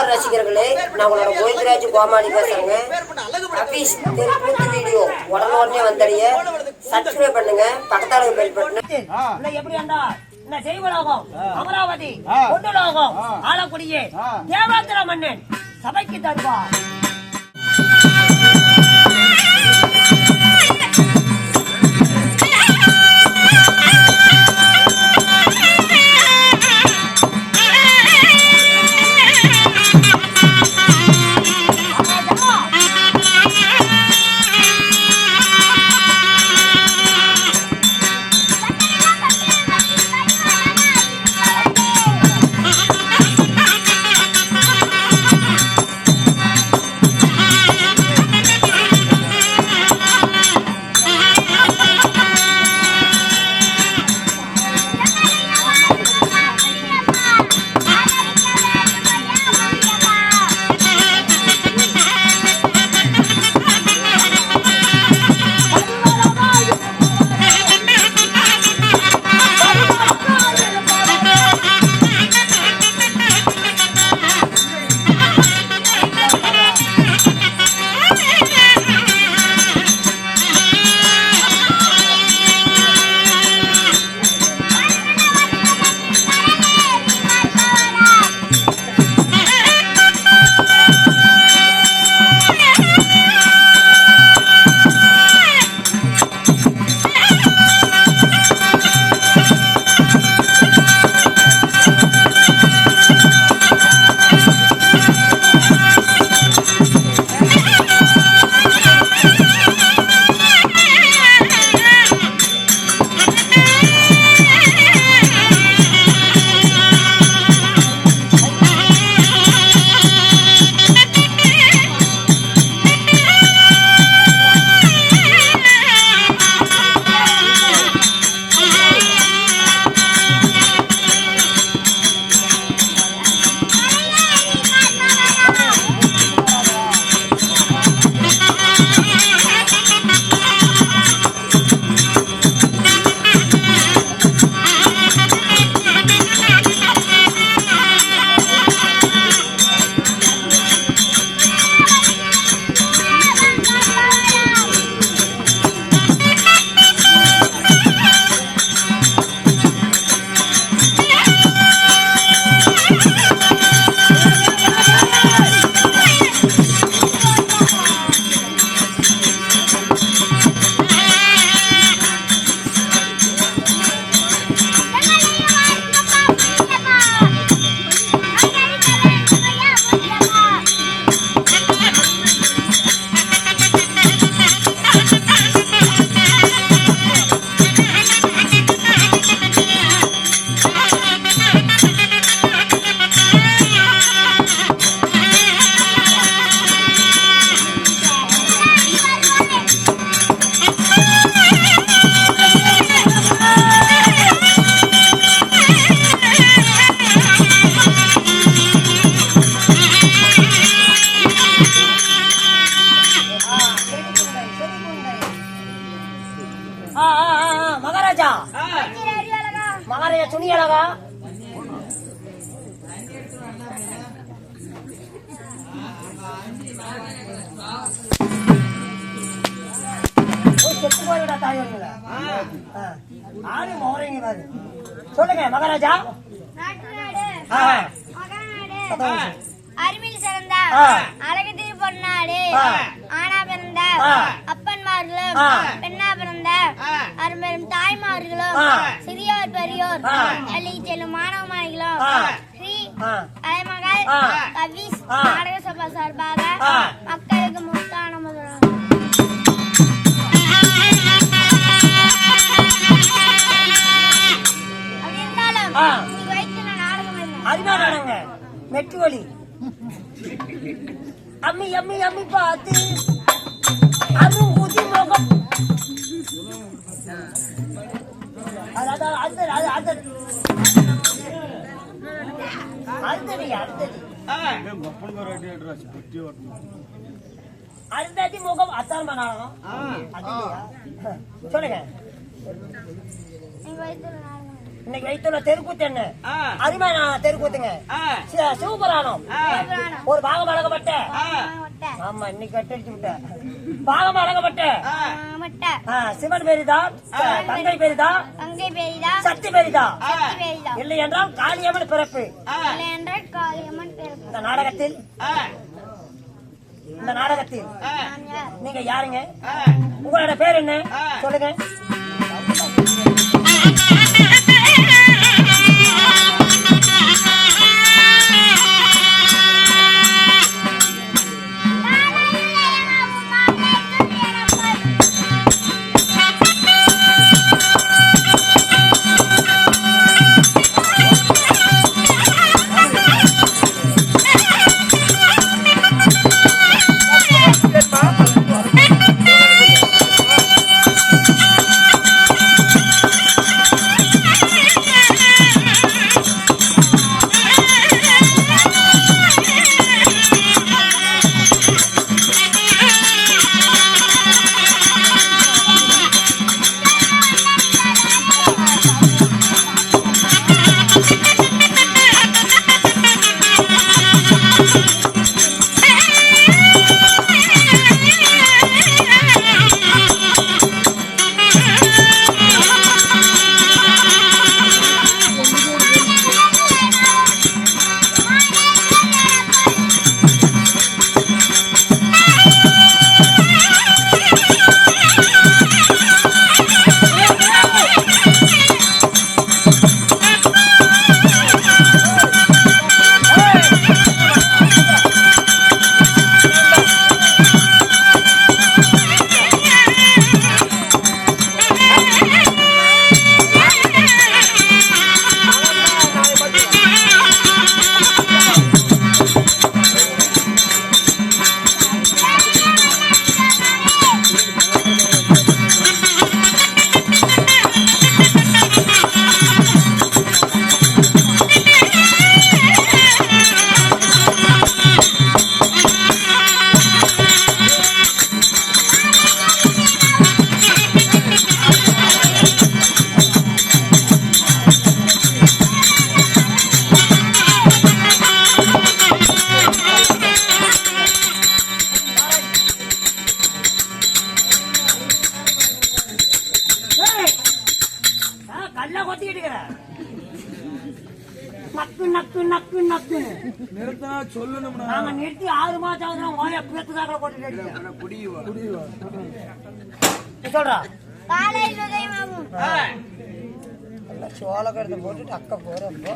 ரசிகர்களே, நான் உங்களோட கோவிந்தராஜ் கோமாளி பேசுறேங்க. அபீஸ் தெருக்கூத்து வீடியோ உடனே வந்தடைய சப்ஸ்கிரைப் பண்ணுங்க, பக்கத்தால பெல் பட்டன். எப்படி அண்டா இந்த ஜெய்வலோகம் அமராவதி பொன்னுலோகம் ஆலக்குடியே தேவாந்திர மன்னன் சபைக்கு தருவார். மகாராஜா மகாராஜா துணி அழகா சொல்லுங்க மகாராஜா. அறிவில் சிறந்த அழகு திரு பொன்னாடு ஆனா பிறந்த அப்பன்மார்களும் பெண்ணா பிறந்த அரும்பெரும் தாய்மார்களும் சிறியோர் பெரியோர் பள்ளி செல்லும் மாணவ மாணவிகளும் ஸ்ரீ அலைமகள் கவிஸ் நாடக சபா சார்பாக மக்களுக்கு முத்தான முதல் அப்படி இருந்தாலும் வைத்து நாடகம் மெட்டு வலி அம்மி அம்மி அம்மி பார்த்து அது ஊதி முகம் அருந்தாதி முகம் அத்தார் மனாலும் சொல்லுங்க. இன்னைக்கு வைத்துள்ள தெருக்கூத்து என்ன அருமையான தெருக்கூத்துங்க. சிவபுராணம் ஆமா இன்னைக்கு கட்டடிச்சு விட்ட பாகமா அடங்கப்பட்ட முட்டை சிவன் பெரிதா தங்கை பெரிதா அங்கே பெரிதா சக்தி பெரிதா சக்தி பெரிதா இல்லை என்றால் காளியம்மன் பிறப்பு இல்லை என்றால் காளியம்மன் பிறப்பு. இந்த நாடகத்தில் நான் யார்? நீங்க யாருங்க? உங்களோட பேர் என்ன சொல்லுங்க. நிறுத்தி 6 மாசம் சொல்றா காலையில் உதயமாகும் சோளக்கருத்தை போட்டுட்டு அக்கா போறப்போ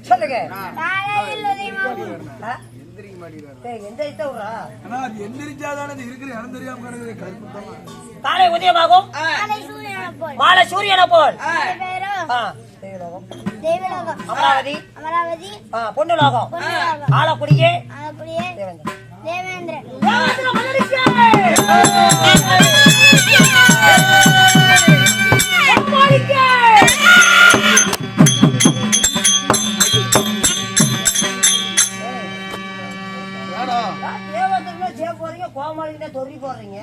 சொல்லுங்க. காலையில் உதயமாகும் காலை உதயமாகும் மாலை சூரியனை போல் தேவலோகம் அமராவதி அமராவதி பொன்னுலோகம் ஆலக்குடியே தேவேந்திரன் கோமாளிகிட்ட தொறி போடுறீங்க.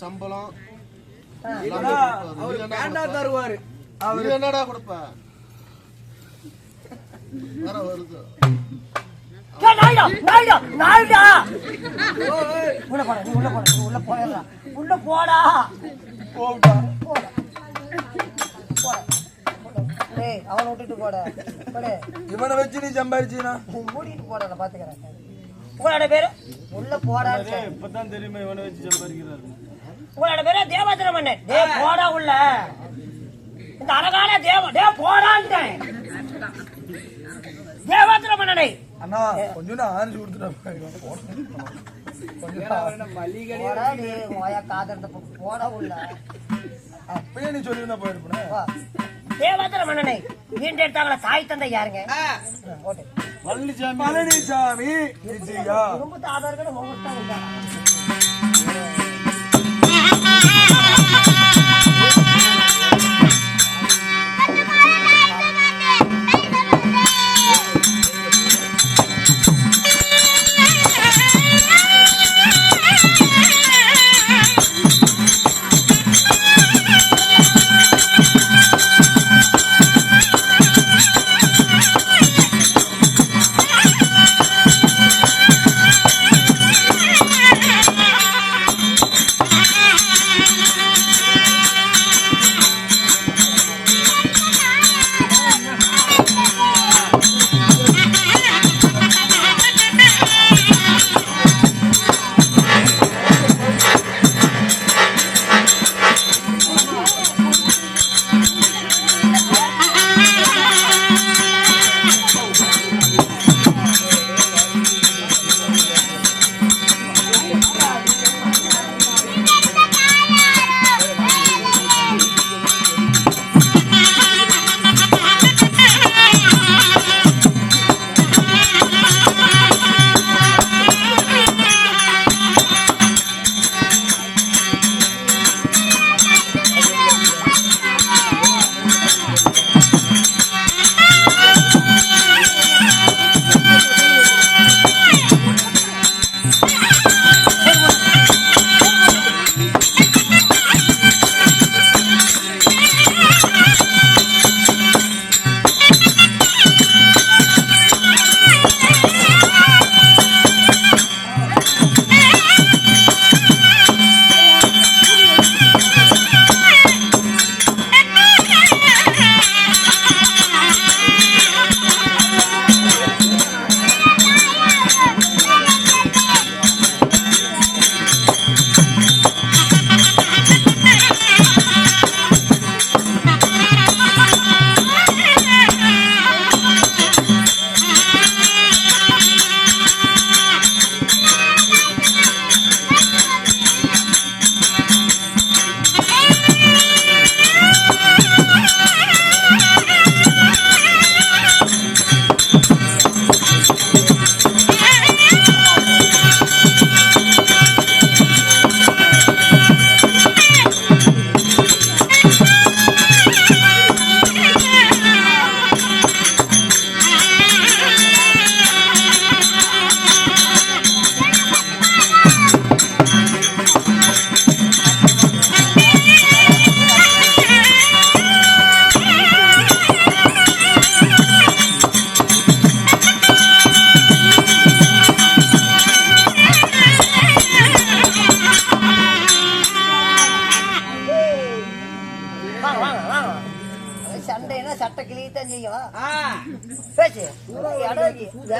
சம்பளம் தருவாரு. என்னடா கொடுப்ப வருது உள்ள போடா அவனை விட்டுட்டு போட இவனை வச்சு நீ சம்பாரிச்சீனா மூடிட்டு போட பாத்துக்கிறேன். உங்களோட பேரு உள்ள போடா இப்பதான் தெரியுமா இவனை வச்சு சம்பாதிக்கிறாரு. உங்களோட பேரு தேவாத்திர மன்னன். போடா உள்ள இந்த அழகான போடான்ட்டேன் தேவாத்திர மன்னனை. அண்ணா கொஞ்சம் ஆரஞ்சு கொடுத்துட்டா போட உள்ள அப்பயே நீ சொல்லிருந்தா போயிருப்பா. தேவாத்திர மன்னனை வீண்டெடுத்தாங்களா தாய் தந்தை யாருங்க? பழனிசாமி குடும்பத்து ஆதார் கார்டு உங்கள்கிட்ட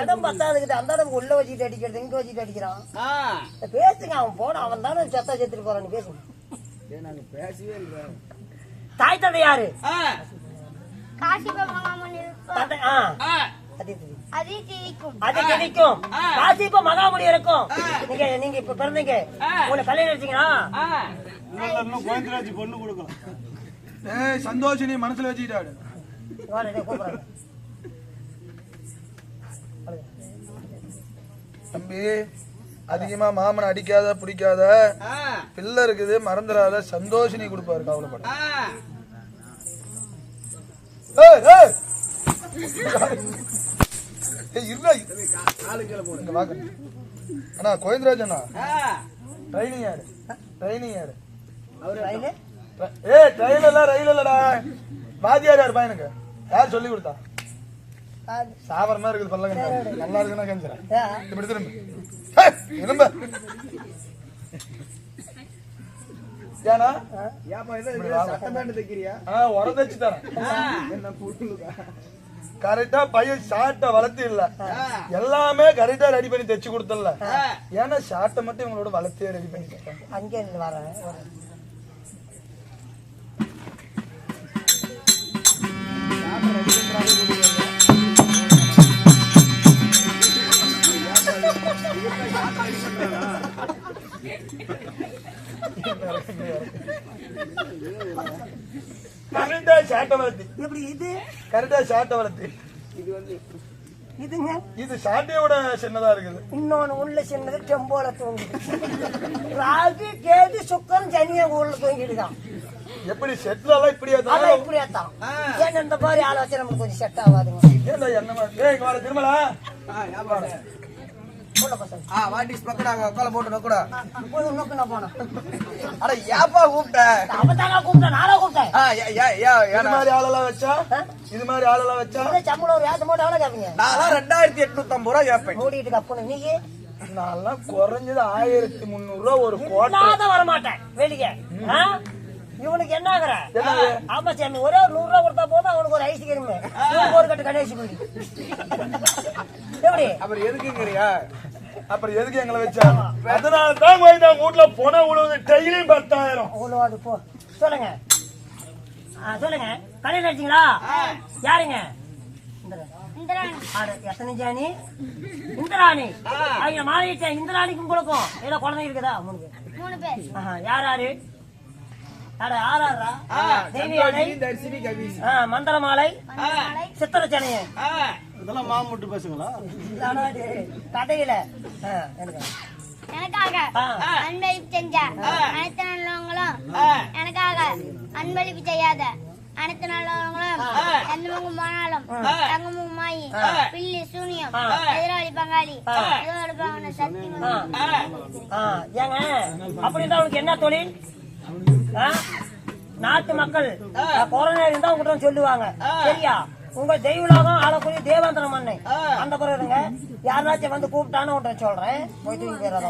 இடம் பத்தாதுக்கிட்ட அந்த இடம் உள்ள வச்சுட்டு அடிக்கிறது இங்க வச்சுட்டு அடிக்கிறான். பேசுங்க அவன் போன அவன் தானே செத்தா செத்துட்டு போறான்னு பேசுங்க. நாங்க பேசவே இல்லை. தாய் தந்தை யாரு? காசிப மகாமுனி தந்தை அது திரிக்கும் அது கிடைக்கும். காசிப்ப மகாமுனி இருக்கும். நீங்க இப்ப பிறந்தீங்க உங்களை கல்யாணம் வச்சீங்களா? கோவிந்தராஜ் பொண்ணு கொடுக்கலாம். சந்தோஷினி மனசுல வச்சுக்கிட்டாடு. தம்பி அதிகமா மாமனை அடிக்காத பிடிக்காத, பிள்ளை இருக்குது மறந்துடாத, சந்தோஷினி கொடுப்பாரு கவலைப்பட. அண்ணா கோவிந்தராஜ் அண்ணா ட்ரைனிங் யாரு? ட்ரைனிங் யாரு? ட்ரெயின் இல்ல ரயில் இல்லடா, வாத்தியார் யாரு பையனுக்கு? யார் சொல்லி கொடுத்தா? சாவரமா இருக்குது பல்லங்க. நல்லா இருக்குன்னா கேஞ்சிடறேன். இப்படி திரும்ப திரும்ப ஏன்னா உரதச்சு தரேன். கரெக்டா பையன் ஷார்ட்டை வளர்த்து இல்ல, எல்லாமே கரெக்டா ரெடி பண்ணி தைச்சு கொடுத்தல. ஏன்னா ஷார்ட்டை மட்டும் இவங்களோட வளர்த்தே ரெடி பண்ணி அங்கே வரேன். கரெக்டா ஷார்ட்டை வளர்த்து எப்படி இது கரெக்டா ஷார்ட்டை வளர்த்து இதுங்க இது ஷார்ட்டையோட சின்னதா இருக்குது. இன்னொன்னு உள்ள சின்னது டெம்போல தூங்குது. ராகு கேது சுக்கரன் சனியா உள்ள தூங்கிடுதான். எப்படி செட்ல எல்லாம் இப்படியா அதான் இப்படியாத்தான். ஏன்னா இந்த மாதிரி ஆலோசனை நமக்கு கொஞ்சம் செட் ஆகாதுங்க. ஏன்டா என்ன மாதிரி வர திருமலா உள்ள பசங்க வாட்டிஸ் பக்கடா கோல போட்டு நோக்குடா. போய் நோக்குனா போனா. அட ஏப்பா கூப்பிட்ட? அவதாங்க கூப்பிட்டேன், நானா கூப்பிட்டேன். இது மாதிரி ஆளெல்லாம் வச்சா இது மாதிரி ஆளெல்லாம் வச்சா சம்பளம் ஒரு ஏத்த போட்டு எவ்வளவு கேப்பீங்க? நான் 2850 ரூபா கேட்பேன். ஓடிட்டு கப்புனு நீங்க நான் குறைஞ்சது 1300 ரூபா ஒரு கோட்டை வர மாட்டேன் வெளியே. இவனுக்கு என்ன ஆகுற? ஆமா சாமி, ஒரே ஒரு 100 ரூபா கொடுத்தா போதும் அவனுக்கு ஒரு ஐஸ்கிரீம், ஒரு கட்டு கணேசி குடி. எப்படி அப்புறம் எதுக்குங்கிறியா? அப்புறம் எதுக்கு எங்களை வச்சா? அதனால தான் போய் நான் வீட்டுல போன உழுவுது டெய்லியும் 10,000. அவ்வளவு போ. சொல்லுங்க சொல்லுங்க, கல்யாணம் அடிச்சீங்களா? யாருங்க? எத்தனை ஜானி? இந்திராணி. அவங்க மாலையிட்ட இந்திராணிக்கும் கொடுக்கும். ஏதோ குழந்தை இருக்குதா? 3 பேர். யார் யாரு? மந்திரமாலை, சித்திரச்சனைய இதெல்லாம் மாமுட்டு பசங்களா? கதையில எனக்காக அன்பளிப்பு செஞ்ச அனைத்து நல்லவங்களும், எனக்காக அன்பளிப்பு செய்யாத அனைத்து நல்லவங்களும், எந்த முகம் போனாலும் தங்க முகமாயி பில்லி சூனியம் எதிராளி பங்காளி எதிராளி சக்தி. ஏங்க அப்படின்னா அவனுக்கு என்ன தொழில்? நாட்டு மக்கள் கொரோனா இருந்தா உங்ககிட்ட சொல்லுவாங்க. சரியா? உங்க தெய்வலோகம் ஆளக்கூடிய தேவேந்திர மண்ணை அந்த பிறகு இருங்க. யாராச்சும் வந்து கூப்பிட்டான்னு உங்கள்கிட்ட சொல்றேன். போய் தூக்கி போயிடாத.